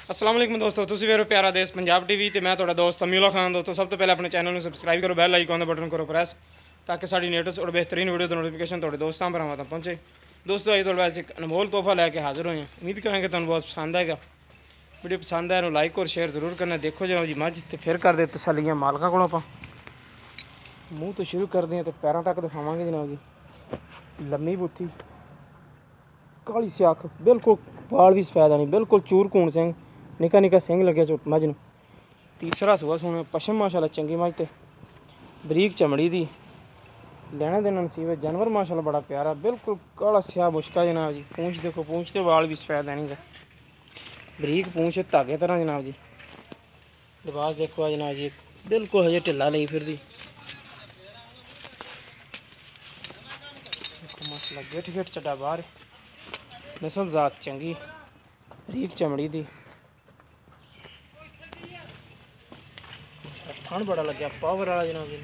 अस्सलाम वालेकुम दोस्तों, तुसीं वेख रहे हो प्यारा देश पंजाब टीवी ते मैं तुहाडा दोस्त अमीउल्ला खान। दोस्तों सब तो पहले अपने चैनल में सबसक्राइब करो, बैल आइकन का बटन करो प्रेस ताकि साड़ी लेटेस्ट और बेहतरीन वीडियो की नोटिफिकेशन तुहाडे दोस्तां भरावां तक पहुंचे। दोस्तों अज तुहाडे वास्ते एक अनमोल तोहफा लैके हाजिर होए हैं। उम्मीद करांगे तुहानूं बहुत पसंद आएगा। वीडियो पसंद आए तो लाइक और शेयर जरूर करना। देखो जो जी मझ तो फिर कर दे तसलियां मालका को आप मूँह तो शुरू करते हैं तो पैरों तक दिखावांगे जनाब जी। लम्मी बुत्थी काली स्याख बिल्कुल बाल भी सफैद नहीं, बिल्कुल चूर कूण सिंह निका निका सिंह लगे चुट मझ नूं। तीसरा सूआ सोने पशम माशाल्लाह चंगी मझ ते बरीक चमड़ी दी लैने देना नसीब है। जानवर माशाल्लाह बड़ा प्यारा बिल्कुल काला स्याह मुश्का जनाब जी। पूंछ देखो, पूंछ के वाल भी सफैद है नहीं बरीक पूंछ धागे तरह जनाब जी। लिबास देखो जनाब जी बिल्कुल हजे ढिला ली फिर दी माशाल्लाह गिठ गिठ चड्डा बाहर नस्ल जात चंगी बरीक चमड़ी दी थन बड़ा लग्या पावर वाला जनाब जी।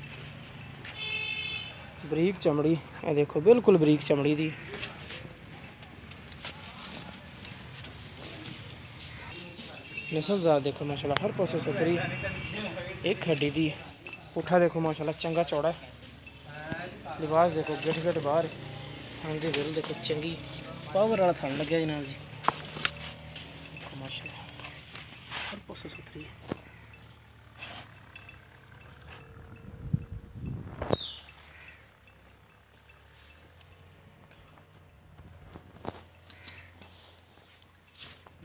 बरीक चमड़ी ये देखो बिल्कुल बरीक चमड़ी दी नस्ल जात देखो माशाल्लाह हर पासों सुथरी एक हड्डी दी। पुठा देखो माशाल्लाह चंगा चौड़ा है। लिबास देखो गिठ गिठ बाहर थन की बिल देखो चंगी पावर वाला थन लग्या जनाब जी। माशाल्लाह हर पासों सुथरी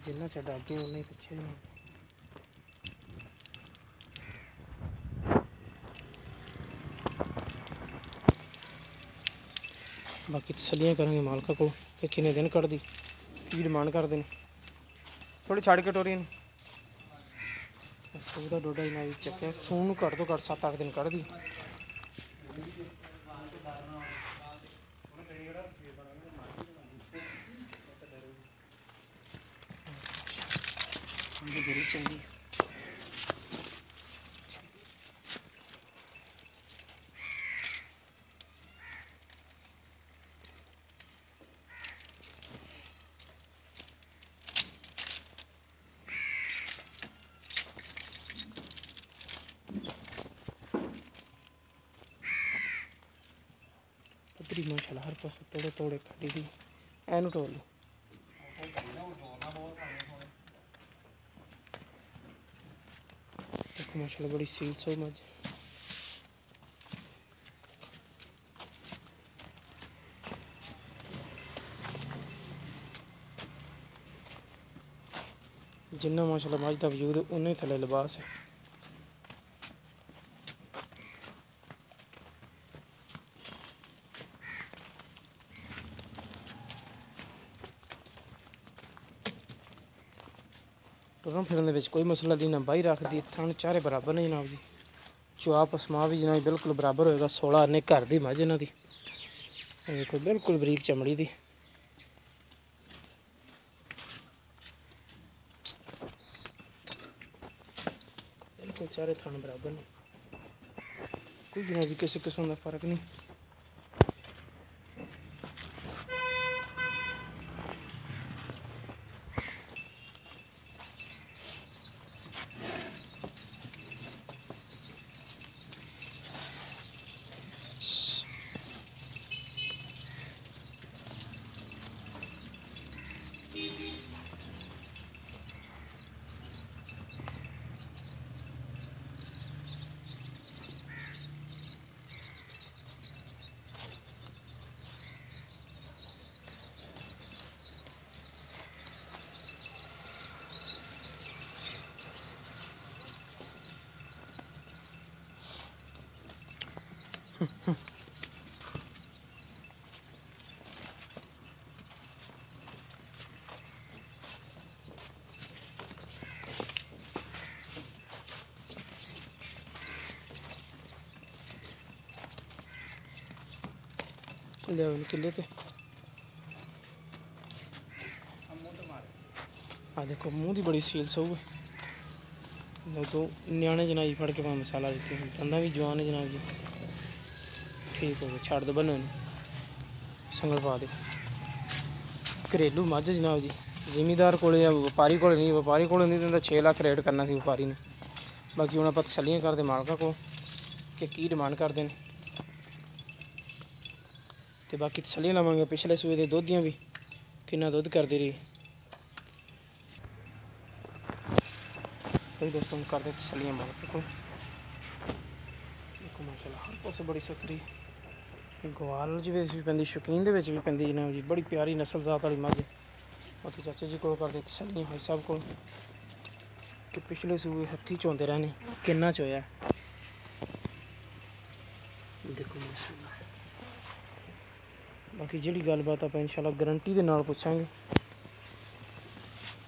जिन्ना चढ़ा अगे उन्ना ही पिछे बाकी तसलियां करेंगे मालका को कि किन्ने दिन कट दी की डिमांड करते हैं। थोड़ी छड़ के टोरी सूह का डोडा इना भी चक्के सूह घट तो घट 7-8 दिन कट दी। चंगी पतरी माशाल्लाह हर पास तोड़े तोड़े खड़ी दी एनू टोल ली। देखो माशाल्लाह बड़ी सील सो मज जिन्ना माशाल्लाह मज का वजूद है उन्ना ही थले लिबास है। टुरन फिरन कोई मसला दी ना बाही रख दी। थन चारे बराबर ने जनाब जी। चुआप असमा भी जनाब बिल्कुल बराबर होएगा। 16 आने घर दी मझ इन्हां दी देखो बिल्कुल बरीक चमड़ी दी बिल्कुल चारे थन बराबर ने कोई जनाब जी किसी किस्म का फर्क नहीं। लिया किले पे आ देखो मुँह की बड़ी सील सऊ है। तो न्याणे जनाब जी फड़ के भाव मसाला देते हैं। बंदा भी जवान है जनाब जी। ठीक हो गया छड़ दो बनो संगल पा दे। घरेलू मझ जनाब जी ਜ਼ਿਮੀਦਾਰ ਕੋਲੇ ਜਾਂ ਵਪਾਰੀ ਕੋਲੇ ਨਹੀਂ, ਵਪਾਰੀ ਕੋਲੇ ਨਹੀਂ ਦਿੰਦਾ 6 ਲੱਖ ਰੇਟ ਕਰਨਾ ਸੀ ਵਪਾਰੀ ਨੇ। ਬਾਕੀ ਹੁਣ ਆਪਾਂ ਤਸੱਲੀਆਂ ਕਰਦੇ ਮਾਲਕਾਂ ਕੋਲ ਕਿ ਕੀ ਡਿਮਾਂਡ ਕਰਦੇ ਨੇ, ਤੇ ਬਾਕੀ ਤਸੱਲੀਆਂ ਲਵਾਂਗੇ ਪਿਛਲੇ ਸੂਏ ਦੇ ਦੁੱਧ ਦੀਆਂ ਵੀ ਕਿੰਨਾ ਦੁੱਧ ਕਰਦੀ ਰਹੀ। तो दोस्तों करते तसलियाँ मालक को देखो माशाल्लाह हर पास बड़ी सुथरी गवाल भी पैंती, शौकीन भी पैंती ना जी, बड़ी प्यारी नस्ल जात वाली मझ। बाकी चाचा जी को करते तसलियाँ भाई साहब को कि पिछले सूए हथी चोंदे रहने किन्ना चोया। देखो माशाल्लाह बाकी जी गलबात आप इंशाल्लाह गारंटी के नाल पुछांगे।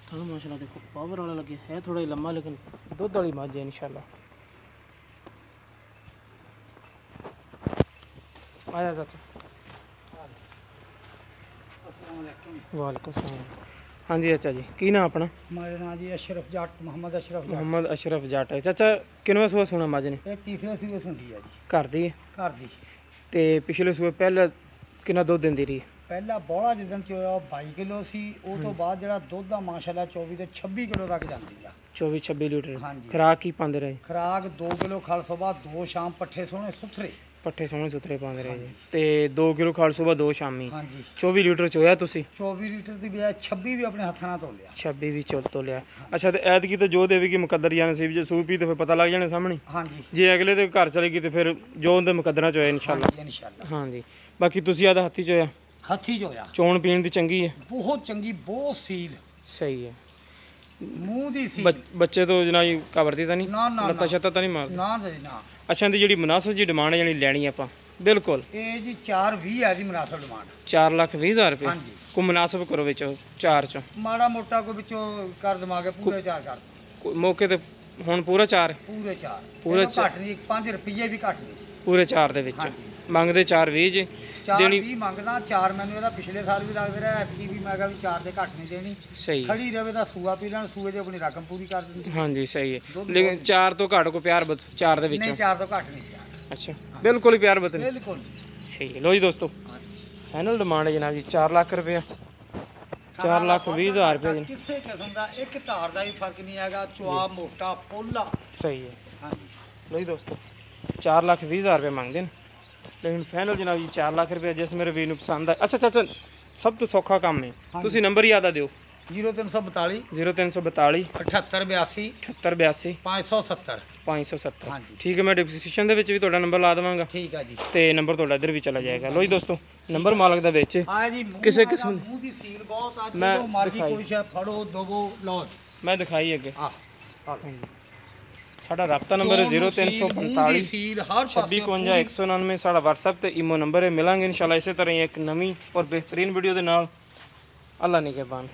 थानू माशाल्लाह देखो पावर वाला लगे है, थोड़ा ही लम्बा लेकिन दुध वाली मझ है इंशाल्लाह। आया चाचा। वालेकुम सलाम। हाँ जी चाचा जी की नाम अपना? मेरा नाम जी अशरफ जाट, मोहम्मद अशरफ जाट। मोहम्मद अशरफ जाट है। चाचा किनवा सूआ सुना मझ ने? ये तीसरे सूए सुंदी है जी, घर दी है? घर दी। ते पिछले सूए पहले कितना दुध दिंदी रही? पहला बौला जिदन च होया 22 किलो सी, उस तो बाद जरा दुध दा माशाल्लाह 24 ते 26 किलो तक जांदी आ। 24-26 लीटर। हाँ जी। खुराक की पाते रहे? खुराक 2 किलो खल सुबह, 2 शाम, पट्ठे सोने सुथरे, पट्ठे सोहने सुथरे पाते रहे जी। ते 2 किलो खल सुबह 2 शामी। हाँ जी। 24 लीटर चोया तुसी? 24 लीटर की बजाय 26 भी अपने हथा नाल तोलिया। 26 भी चोल तो लिया। अच्छा तो ऐतकी तो जो देवी की मुकद्दर या नसीब जो सूपी तो फिर पता लग जाने सामने। हाँ जी। जे अगले तो घर चलेगी तो फिर जो उनके मुकद्दरा चोया इंशाल्लाह। इंशाल्लाह। हाँ जी। बाकी तुसी आदा हथी चोया? हथी जो होया चोन पीण दी चंगी है? बहुत चंगी, बहुत सील, सही है। मुंह दी सील। बच्चे तो जनाई कवर दी तो नहीं? ना ना लत्ता शत्ता तो नहीं मारते? ना जी ना। अच्छा इनकी जी मुनासिब जी डिमांड है जानी लैनी आपां बिल्कुल ये जी 420 है जी मुनासिब डिमांड। 4,20,000 रुपये? हाँ जी। को मुनासिब करो विच 4 चो माड़ा मोटा को बिचो कर दवांगे, पूरे 4 कर मौके ते हुण पूरा 4? पूरे 4 पूरे घट नहीं, 5 रुपये भी घट नहीं। पूरे 4 दे विच हाँ जी। मंगदे 4,20 जी 420 मंगदा, 4 मैनू ਇਹਦਾ पिछले साल भी लगते रहा, ऐतकी भी मैं कहा भी 4 ਦੇ ਘੱਟ नहीं देनी। सही है। खड़ी रवे ਤਾਂ सूआ पी ਲੈਣ, सूए ਦੀ ਆਪਣੀ ਰਕਮ पूरी कर ਦਿੰਦੀ। हाँ जी सही है। लेकिन 4 तो घट को प्यार 4 दे विच? नहीं 4 ਤੋਂ ਘੱਟ नहीं यार। अच्छा बिल्कुल ही प्यार बतन। बिल्कुल सही है। लो जी दोस्तों फाइनल डिमांड है जनाब जी 4 लाख रुपया, 4,20,000 रुपये जी। ਕਿਸੇ ਕਿਸਮ ਦਾ ਇੱਕ ਧਾਰ ਦਾ ਵੀ ਫਰਕ ਨਹੀਂ ਹੈਗਾ, ਚੁਆ ਮੋਟਾ ਪੋਲਾ। सही है। हाँ जी। लो जी दोस्तों 4,20,000 रुपये मंगते हैं, लेकिन फाइनल जनाब जी 4 लाख रुपये जिस मेरे वीर पसंद है। अच्छा चाचा सब तो सौखा काम है, तुसी नंबर ही याद दियो। 0342 0342 7882 7882 570 570। हाँ जी। ठीक है मैं डिस्क्रिप्शन ਦੇ ਵਿੱਚ ਵੀ ਤੁਹਾਡਾ ਨੰਬਰ ਲਾ ਦੇਵਾਂਗਾ। ठीक है जी। ਤੇ ਨੰਬਰ ਤੁਹਾਡਾ ਇੱਧਰ ਵੀ ਚਲਾ ਜਾਏਗਾ। ਲੋ ਜੀ ਦੋਸਤੋ ਨੰਬਰ ਮਾਲਕ ਦਾ ਵਿੱਚ हाँ जी। ਕਿਸੇ ਕਿਸਮ ਮੂੰਹ ਦੀ ਸੀਲ ਬਹੁਤ ਆ, मैं ਜਦੋਂ ਮਰਜ਼ੀ दिखाई। ਕੋਈ ਸ਼ੈ ਫੜੋ ਦਵੋ ਲਓ। ਮੈਂ ਦਿਖਾਈ ਅੱਗੇ। ਆਹ ਸਾਡਾ ਰਾਬਤਾ ਨੰਬਰ ਹੈ 0345 ਸੀਲ ਹਰ ਪਾਸੇ 2651 199। ਸਾਡਾ WhatsApp ਤੇ ਈਮੋ ਨੰਬਰ ਹੈ। ਮਿਲਾਂਗੇ ਇਨਸ਼ਾਅੱਲਾ ਇਸੇ ਤਰ੍ਹਾਂ ਹੀ ਇੱਕ ਨਵੀਂ ਔਰ ਬਿਹਤਰੀਨ ਵੀਡੀਓ ਦੇ ਨਾਲ। ਅੱਲਾ ਨਿਗਹਿਬਾਨ।